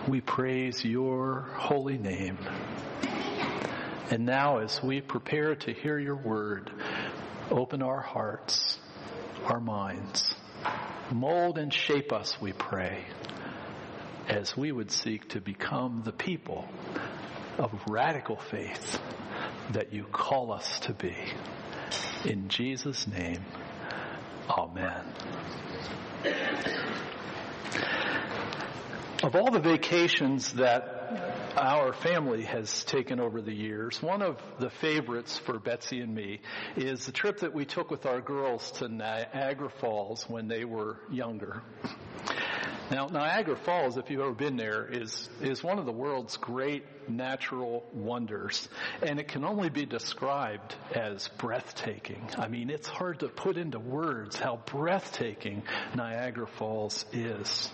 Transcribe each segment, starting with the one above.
We praise your holy name. And now as we prepare to hear your word, open our hearts, our minds. Mold and shape us, we pray, as we would seek to become the people of radical faith that you call us to be. In Jesus' name, amen. Of all the vacations that our family has taken over the years, one of the favorites for Betsy and me is the trip that we took with our girls to Niagara Falls when they were younger. Now, Niagara Falls, if you've ever been there, is one of the world's great natural wonders, and it can only be described as breathtaking. I mean, it's hard to put into words how breathtaking Niagara Falls is.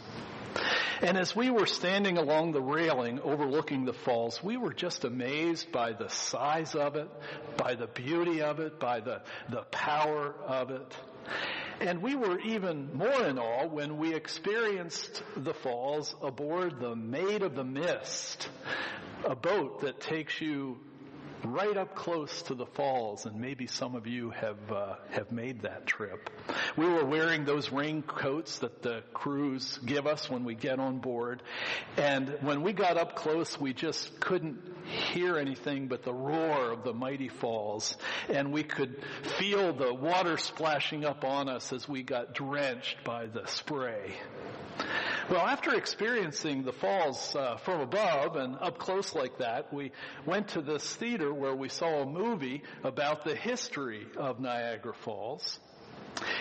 And as we were standing along the railing overlooking the falls, we were just amazed by the size of it, by the beauty of it, by the power of it. And we were even more in awe when we experienced the falls aboard the Maid of the Mist, a boat that takes you right up close to the falls, and maybe some of you have made that trip. We were wearing those raincoats that the crews give us when we get on board, and when we got up close, we just couldn't hear anything but the roar of the mighty falls, and we could feel the water splashing up on us as we got drenched by the spray. Well, after experiencing the falls from above and up close like that, we went to this theater where we saw a movie about the history of Niagara Falls.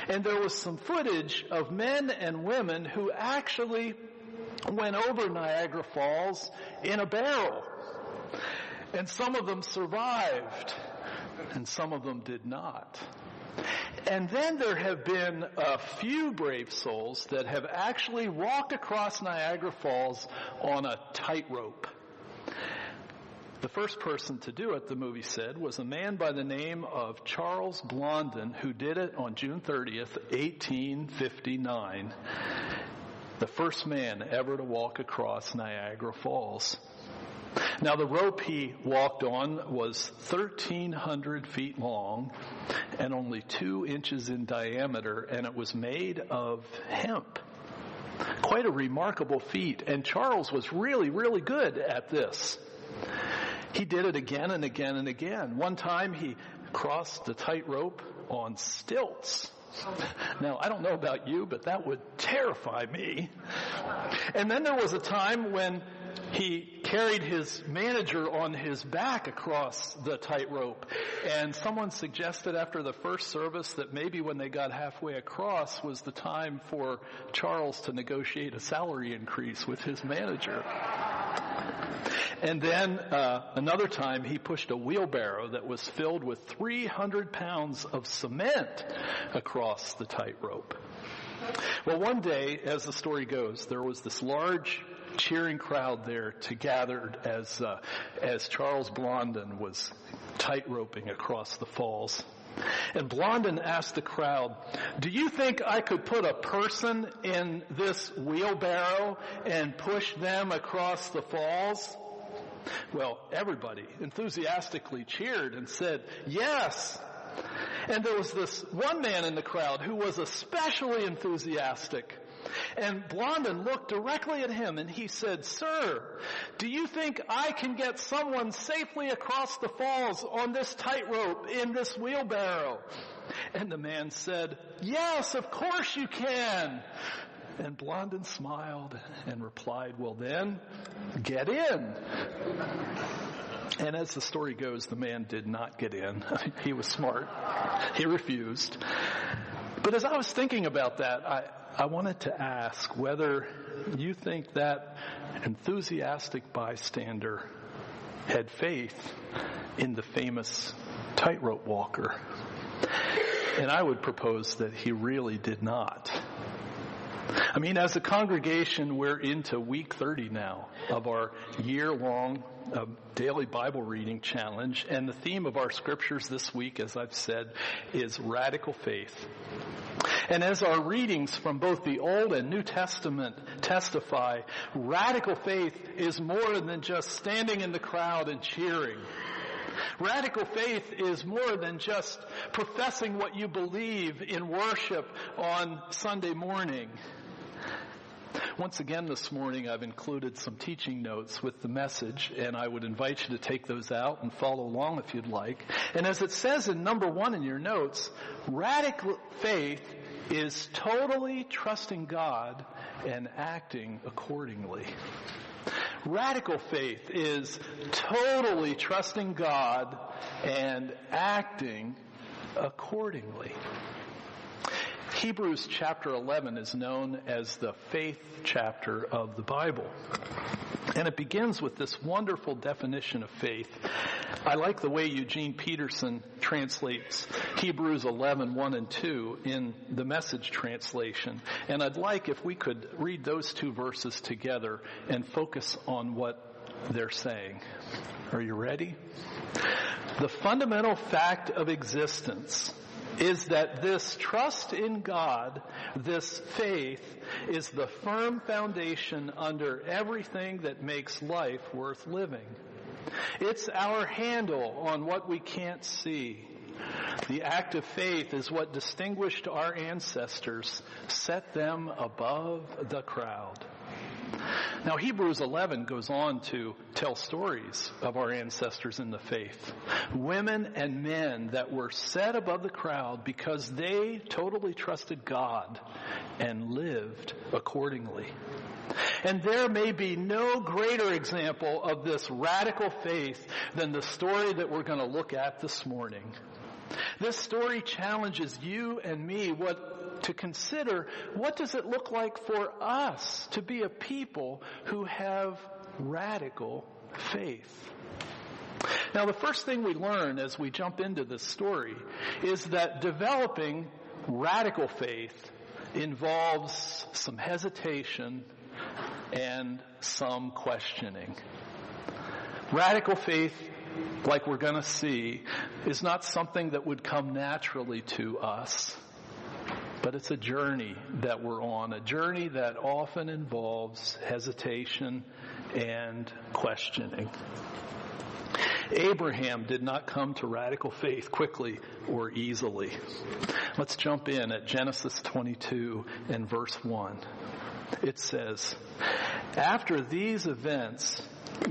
And there was some footage of men and women who actually went over Niagara Falls in a barrel. And some of them survived, and some of them did not. And then there have been a few brave souls that have actually walked across Niagara Falls on a tightrope. The first person to do it, the movie said, was a man by the name of Charles Blondin, who did it on June 30th, 1859. The first man ever to walk across Niagara Falls. Now, the rope he walked on was 1,300 feet long and only 2 inches in diameter, and it was made of hemp. Quite a remarkable feat, and Charles was really, really good at this. He did it again and again and again. One time he crossed the tightrope on stilts. Now, I don't know about you, but that would terrify me. And then there was a time when he carried his manager on his back across the tightrope. And someone suggested after the first service that maybe when they got halfway across was the time for Charles to negotiate a salary increase with his manager. And then another time he pushed a wheelbarrow that was filled with 300 pounds of cement across the tightrope. Well, one day, as the story goes, there was this large cheering crowd there gathered as Charles Blondin was tightroping across the falls. And Blondin asked the crowd, "Do you think I could put a person in this wheelbarrow and push them across the falls?" Well, everybody enthusiastically cheered and said, "Yes." And there was this one man in the crowd who was especially enthusiastic. And Blondin looked directly at him and he said, "Sir, do you think I can get someone safely across the falls on this tightrope in this wheelbarrow?" And the man said, "Yes, of course you can." And Blondin smiled and replied, "Well then, get in." And as the story goes, the man did not get in. He was smart. He refused. But as I was thinking about that, I wanted to ask whether you think that enthusiastic bystander had faith in the famous tightrope walker. And I would propose that he really did not. I mean, as a congregation, we're into week 30 now of our year-long daily Bible reading challenge, and the theme of our scriptures this week, as I've said, is radical faith. And as our readings from both the Old and New Testament testify, radical faith is more than just standing in the crowd and cheering. Radical faith is more than just professing what you believe in worship on Sunday morning. Once again this morning, I've included some teaching notes with the message, and I would invite you to take those out and follow along if you'd like. And as it says in number 1 in your notes, radical faith is totally trusting God and acting accordingly. Radical faith is totally trusting God and acting accordingly. Hebrews chapter 11 is known as the faith chapter of the Bible. And it begins with this wonderful definition of faith. I like the way Eugene Peterson translates Hebrews 11, 1 and 2 in the Message translation. And I'd like if we could read those two verses together and focus on what they're saying. Are you ready? The fundamental fact of existence is that this trust in God, this faith, is the firm foundation under everything that makes life worth living. It's our handle on what we can't see. The act of faith is what distinguished our ancestors, set them above the crowd. Now, Hebrews 11 goes on to tell stories of our ancestors in the faith. Women and men that were set above the crowd because they totally trusted God and lived accordingly. And there may be no greater example of this radical faith than the story that we're going to look at this morning. This story challenges you and me to consider what does it look like for us to be a people who have radical faith. Now, the first thing we learn as we jump into this story is that developing radical faith involves some hesitation and some questioning. Radical faith, like we're going to see, is not something that would come naturally to us. But it's a journey that we're on, a journey that often involves hesitation and questioning. Abraham did not come to radical faith quickly or easily. Let's jump in at Genesis 22 and verse 1. It says, "After these events,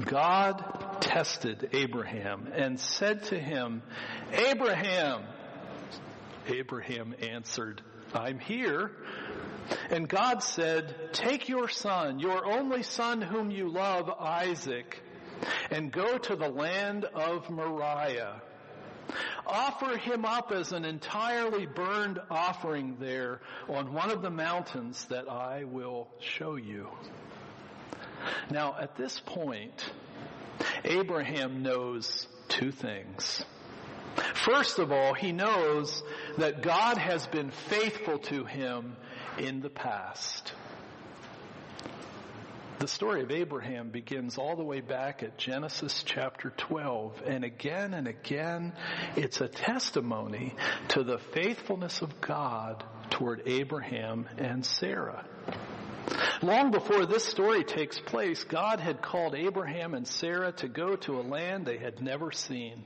God tested Abraham and said to him, 'Abraham.' Abraham answered, 'I'm here.' And God said, 'Take your son, your only son whom you love, Isaac, and go to the land of Moriah. Offer him up as an entirely burned offering there on one of the mountains that I will show you.'" Now, at this point, Abraham knows two things. First of all, he knows that God has been faithful to him in the past. The story of Abraham begins all the way back at Genesis chapter 12. And again, it's a testimony to the faithfulness of God toward Abraham and Sarah. Long before this story takes place, God had called Abraham and Sarah to go to a land they had never seen.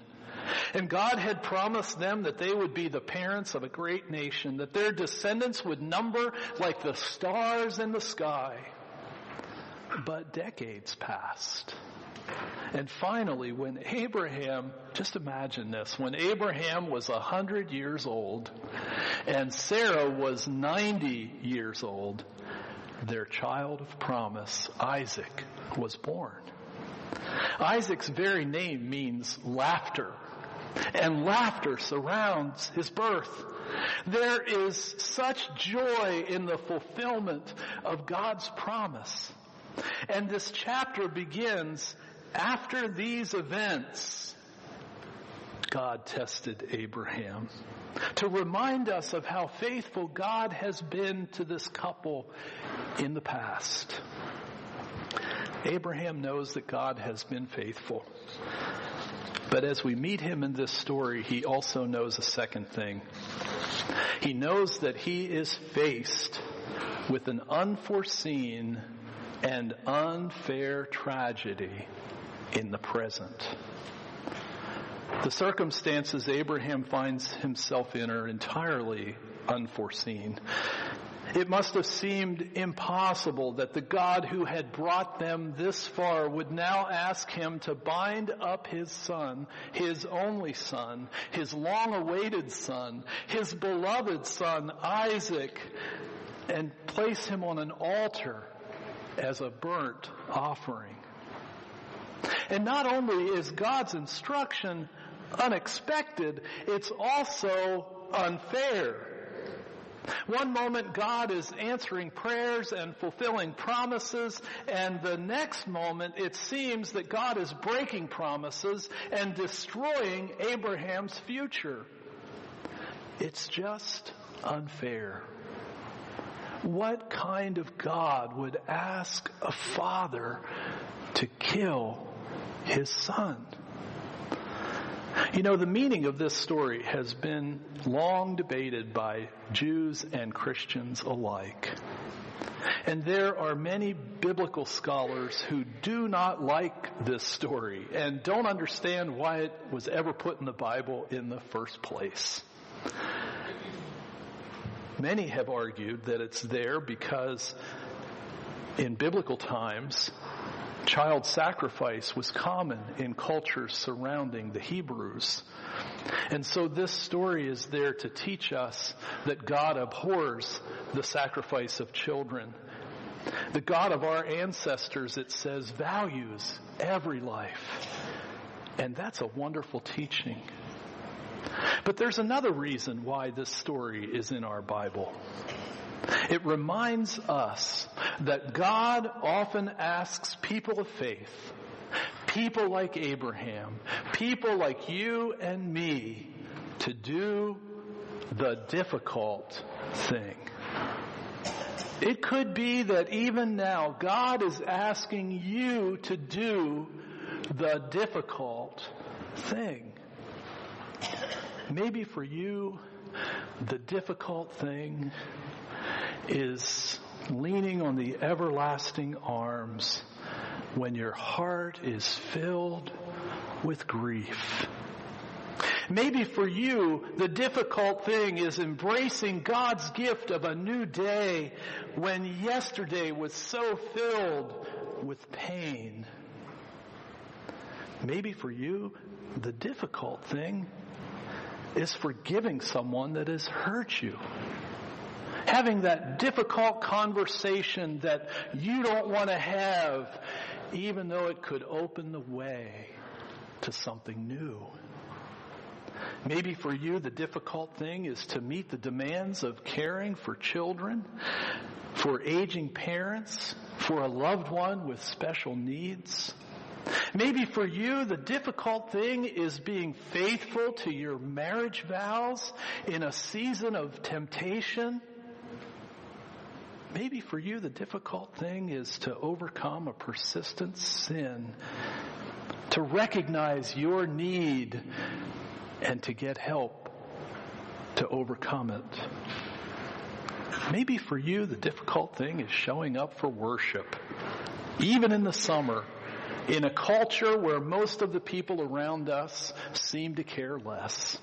And God had promised them that they would be the parents of a great nation, that their descendants would number like the stars in the sky. But decades passed. And finally, when Abraham, just imagine this, when Abraham was 100 years old and Sarah was 90 years old, their child of promise, Isaac, was born. Isaac's very name means laughter, and laughter surrounds his birth. There is such joy in the fulfillment of God's promise. And this chapter begins, "After these events, God tested Abraham, to remind us of how faithful God has been to this couple in the past. Abraham knows that God has been faithful. But as we meet him in this story, he also knows a second thing. He knows that he is faced with an unforeseen and unfair tragedy in the present. The circumstances Abraham finds himself in are entirely unforeseen. It must have seemed impossible that the God who had brought them this far would now ask him to bind up his son, his only son, his long-awaited son, his beloved son, Isaac, and place him on an altar as a burnt offering. And not only is God's instruction unexpected, it's also unfair. One moment God is answering prayers and fulfilling promises, and the next moment it seems that God is breaking promises and destroying Abraham's future. It's just unfair. What kind of God would ask a father to kill his son? You know, the meaning of this story has been long debated by Jews and Christians alike. And there are many biblical scholars who do not like this story and don't understand why it was ever put in the Bible in the first place. Many have argued that it's there because in biblical times, child sacrifice was common in cultures surrounding the Hebrews. And so this story is there to teach us that God abhors the sacrifice of children. The God of our ancestors, it says, values every life. And that's a wonderful teaching. But there's another reason why this story is in our Bible. It reminds us that God often asks people of faith, people like Abraham, people like you and me, to do the difficult thing. It could be that even now God is asking you to do the difficult thing. Maybe for you, the difficult thing is leaning on the everlasting arms when your heart is filled with grief. Maybe for you, the difficult thing is embracing God's gift of a new day when yesterday was so filled with pain. Maybe for you, the difficult thing is forgiving someone that has hurt you. Having that difficult conversation that you don't want to have, even though it could open the way to something new. Maybe for you, the difficult thing is to meet the demands of caring for children, for aging parents, for a loved one with special needs. Maybe for you, the difficult thing is being faithful to your marriage vows in a season of temptation. Maybe for you, the difficult thing is to overcome a persistent sin, to recognize your need and to get help to overcome it. Maybe for you, the difficult thing is showing up for worship, even in the summer, in a culture where most of the people around us seem to care less.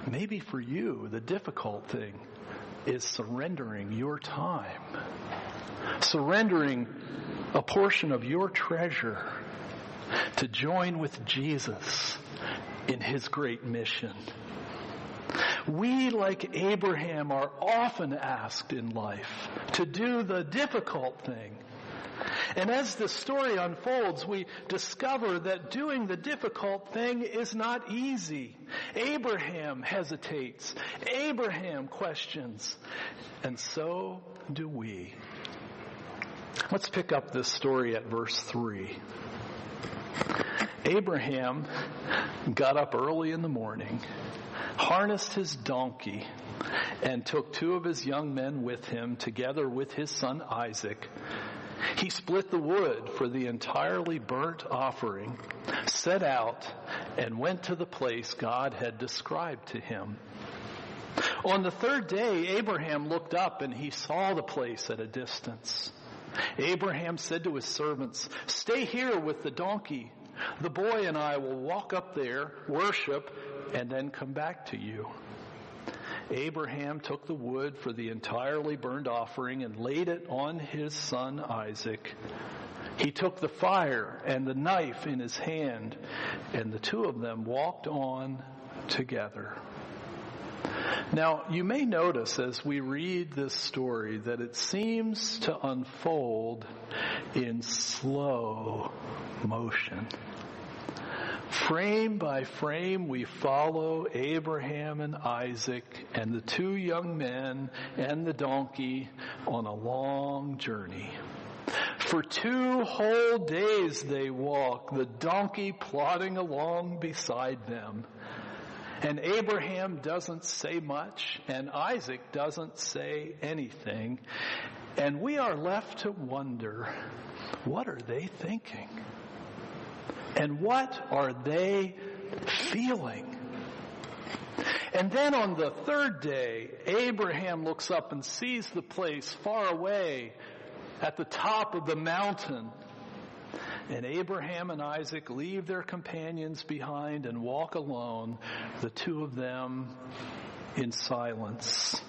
Maybe for you, the difficult thing is surrendering your time, surrendering a portion of your treasure to join with Jesus in his great mission. We, like Abraham, are often asked in life to do the difficult thing. And as the story unfolds, we discover that doing the difficult thing is not easy. Abraham hesitates. Abraham questions. And so do we. Let's pick up this story at verse 3. Abraham got up early in the morning, harnessed his donkey, and took 2 of his young men with him, together with his son Isaac. He split the wood for the entirely burnt offering, set out, and went to the place God had described to him. On the 3rd day, Abraham looked up and he saw the place at a distance. Abraham said to his servants, "Stay here with the donkey. The boy and I will walk up there, worship, and then come back to you." Abraham took the wood for the entirely burnt offering and laid it on his son Isaac. He took the fire and the knife in his hand, and the 2 of them walked on together. Now, you may notice as we read this story that it seems to unfold in slow motion. Frame by frame, we follow Abraham and Isaac and the 2 young men and the donkey on a long journey. For 2 whole days they walk, the donkey plodding along beside them. And Abraham doesn't say much, and Isaac doesn't say anything. And we are left to wonder, what are they thinking? And what are they feeling? And then on the 3rd day, Abraham looks up and sees the place far away at the top of the mountain. And Abraham and Isaac leave their companions behind and walk alone, the 2 of them in silence.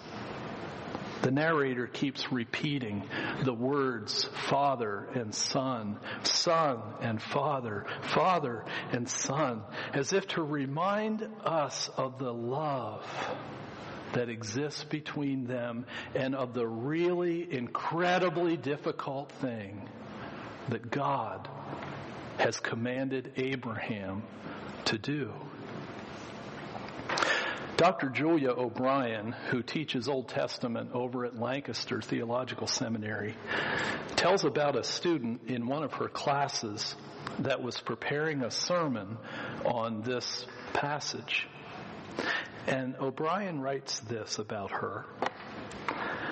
The narrator keeps repeating the words Father and Son, Son and Father, Father and Son, as if to remind us of the love that exists between them and of the really incredibly difficult thing that God has commanded Abraham to do. Dr. Julia O'Brien, who teaches Old Testament over at Lancaster Theological Seminary, tells about a student in one of her classes that was preparing a sermon on this passage. And O'Brien writes this about her.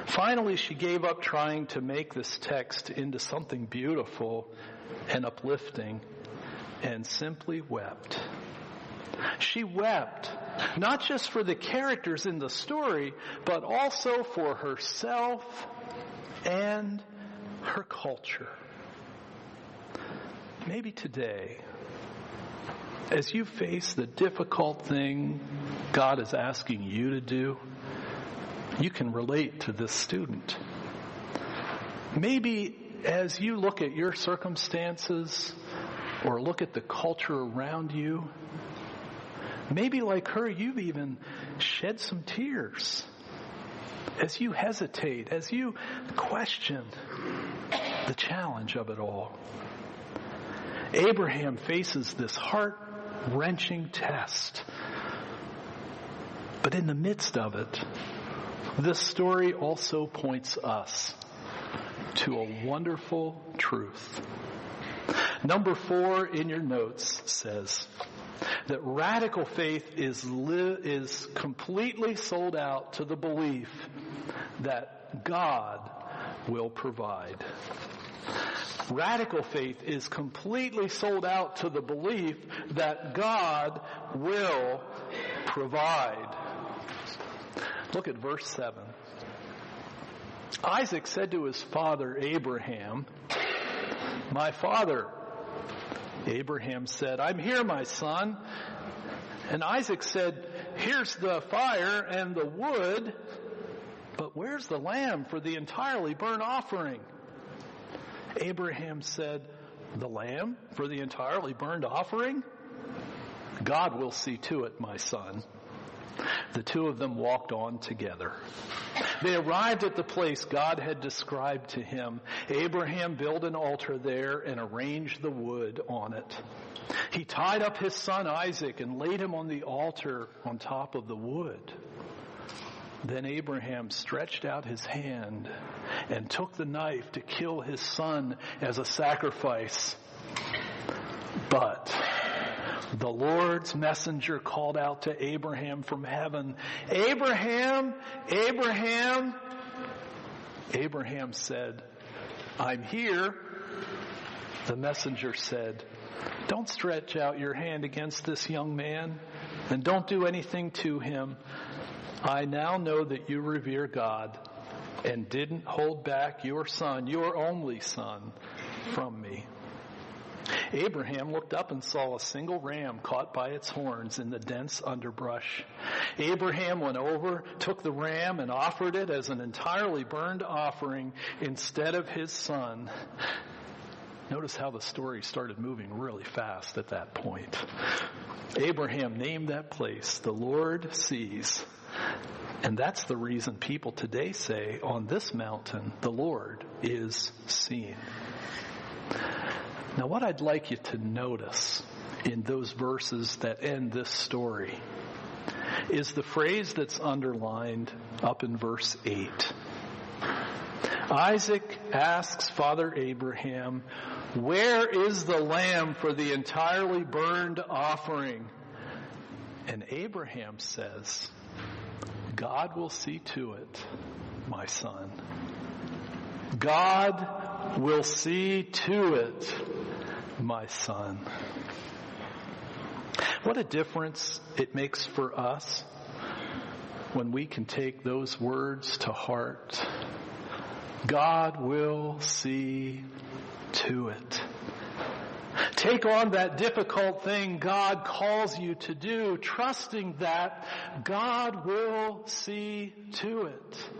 Finally, she gave up trying to make this text into something beautiful and uplifting and simply wept. She wept, not just for the characters in the story, but also for herself and her culture. Maybe today, as you face the difficult thing God is asking you to do, you can relate to this student. Maybe as you look at your circumstances or look at the culture around you, maybe like her, you've even shed some tears as you hesitate, as you question the challenge of it all. Abraham faces this heart-wrenching test. But in the midst of it, this story also points us to a wonderful truth. Number 4 in your notes says that radical faith is completely sold out to the belief that God will provide. Radical faith is completely sold out to the belief that God will provide. Look at verse 7. Isaac said to his father Abraham, "My father." Abraham said, "I'm here, my son." And Isaac said, "Here's the fire and the wood, but where's the lamb for the entirely burnt offering?" Abraham said, "The lamb for the entirely burnt offering? God will see to it, my son." The 2 of them walked on together. They arrived at the place God had described to him. Abraham built an altar there and arranged the wood on it. He tied up his son Isaac and laid him on the altar on top of the wood. Then Abraham stretched out his hand and took the knife to kill his son as a sacrifice. But The Lord's messenger called out to Abraham from heaven, "Abraham, Abraham." Abraham said, "I'm here." The messenger said, "Don't stretch out your hand against this young man, and don't do anything to him. I now know that you revere God and didn't hold back your son, your only son, from me." Abraham looked up and saw a single ram caught by its horns in the dense underbrush. Abraham went over, took the ram, and offered it as an entirely burned offering instead of his son. Notice how the story started moving really fast at that point. Abraham named that place, "The Lord Sees." And that's the reason people today say, on this mountain, the Lord is seen. Now, what I'd like you to notice in those verses that end this story is the phrase that's underlined up in verse 8. Isaac asks Father Abraham, "Where is the lamb for the entirely burned offering?" And Abraham says, "God will see to it, my son. God will see to it, my son." What a difference it makes for us when we can take those words to heart. God will see to it. Take on that difficult thing God calls you to do, trusting that God will see to it.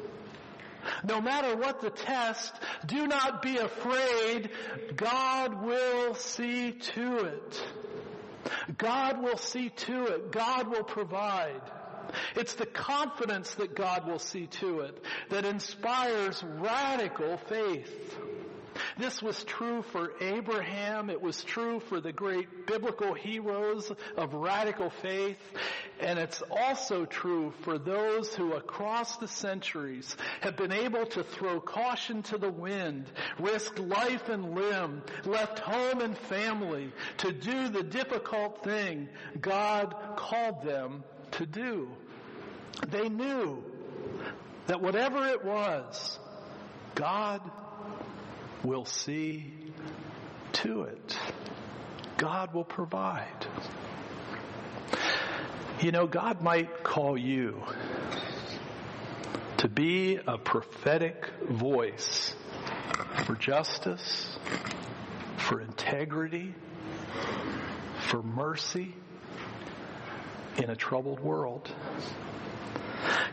No matter what the test, do not be afraid. God will see to it. God will see to it. God will provide. It's the confidence that God will see to it that inspires radical faith. This was true for Abraham. It was true for the great biblical heroes of radical faith. And it's also true for those who across the centuries have been able to throw caution to the wind, risk life and limb, left home and family to do the difficult thing God called them to do. They knew that whatever it was, God will see to it. God will provide. You know, God might call you to be a prophetic voice for justice, for integrity, for mercy in a troubled world.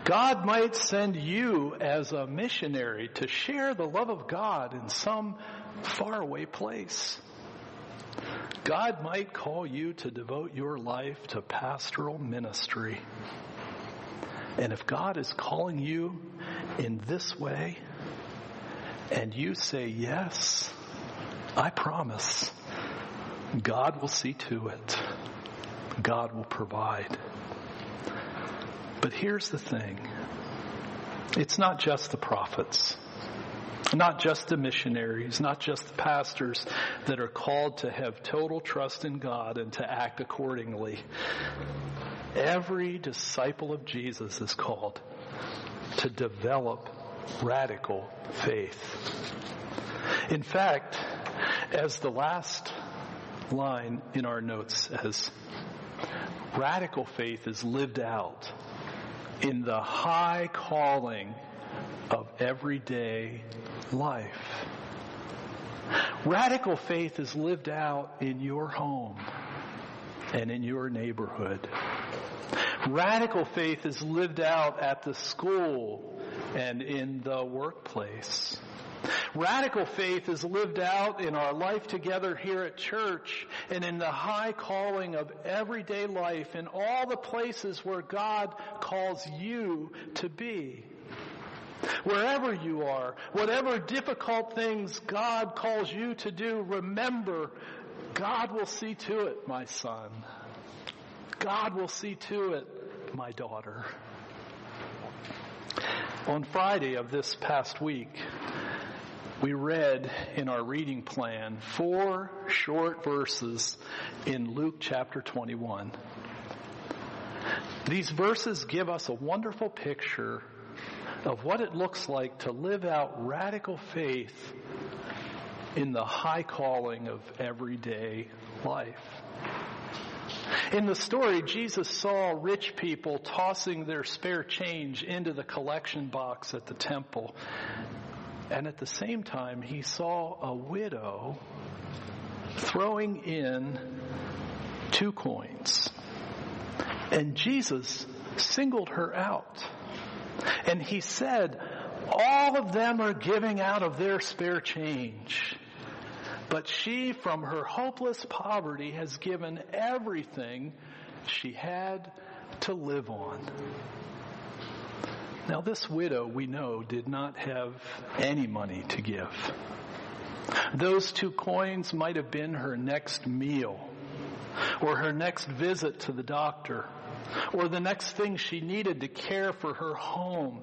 God might send you as a missionary to share the love of God in some faraway place. God might call you to devote your life to pastoral ministry. And if God is calling you in this way, and you say yes, I promise, God will see to it. God will provide. But here's the thing. It's not just the prophets, not just the missionaries, not just the pastors that are called to have total trust in God and to act accordingly. Every disciple of Jesus is called to develop radical faith. In fact, as the last line in our notes says, radical faith is lived out in the high calling of everyday life. Radical faith is lived out in your home and in your neighborhood. Radical faith is lived out at the school and in the workplace. Radical faith is lived out in our life together here at church and in the high calling of everyday life in all the places where God calls you to be. Wherever you are, whatever difficult things God calls you to do, remember, God will see to it, my son. God will see to it, my daughter. On Friday of this past week, we read in our reading plan 4 short verses in Luke chapter 21. These verses give us a wonderful picture of what it looks like to live out radical faith in the high calling of everyday life. In the story, Jesus saw rich people tossing their spare change into the collection box at the temple. And at the same time, he saw a widow throwing in 2 coins. And Jesus singled her out. And he said, all of them are giving out of their spare change. But she, from her hopeless poverty, has given everything she had to live on. Now, this widow, we know, did not have any money to give. Those 2 coins might have been her next meal, or her next visit to the doctor, or the next thing she needed to care for her home.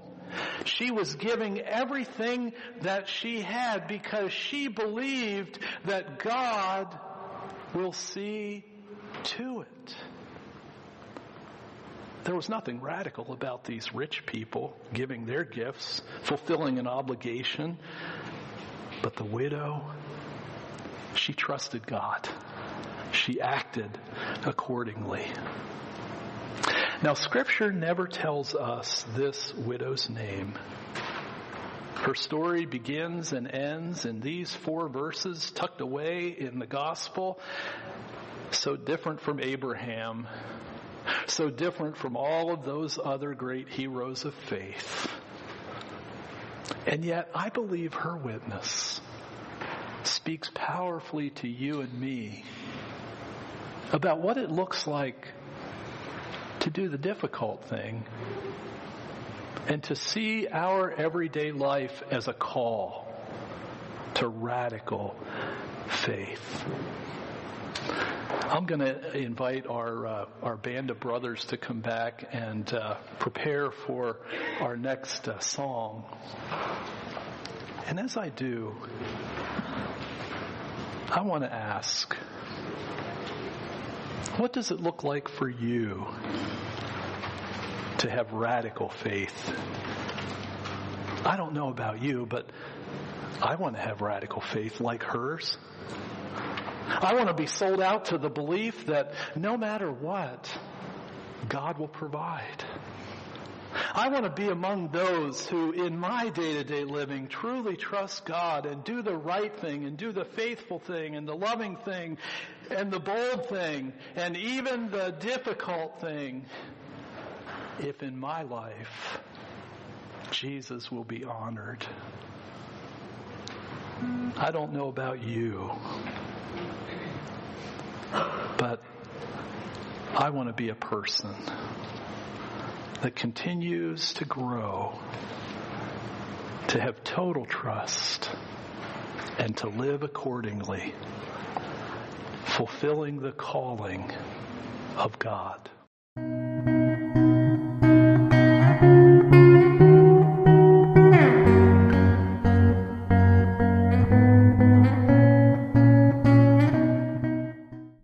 She was giving everything that she had because she believed that God will see to it. There was nothing radical about these rich people giving their gifts, fulfilling an obligation. But the widow, she trusted God. She acted accordingly. Now, Scripture never tells us this widow's name. Her story begins and ends in these 4 verses tucked away in the gospel. So different from Abraham. So different from all of those other great heroes of faith. And yet, I believe her witness speaks powerfully to you and me about what it looks like to do the difficult thing and to see our everyday life as a call to radical faith. I'm going to invite our band of brothers to come back and prepare for our next song. And as I do, I want to ask, what does it look like for you to have radical faith? I don't know about you, but I want to have radical faith like hers. I want to be sold out to the belief that no matter what, God will provide. I want to be among those who, in my day-to-day living, truly trust God and do the right thing and do the faithful thing and the loving thing and the bold thing and even the difficult thing, if in my life Jesus will be honored. I don't know about you, but I want to be a person that continues to grow, to have total trust, and to live accordingly, fulfilling the calling of God.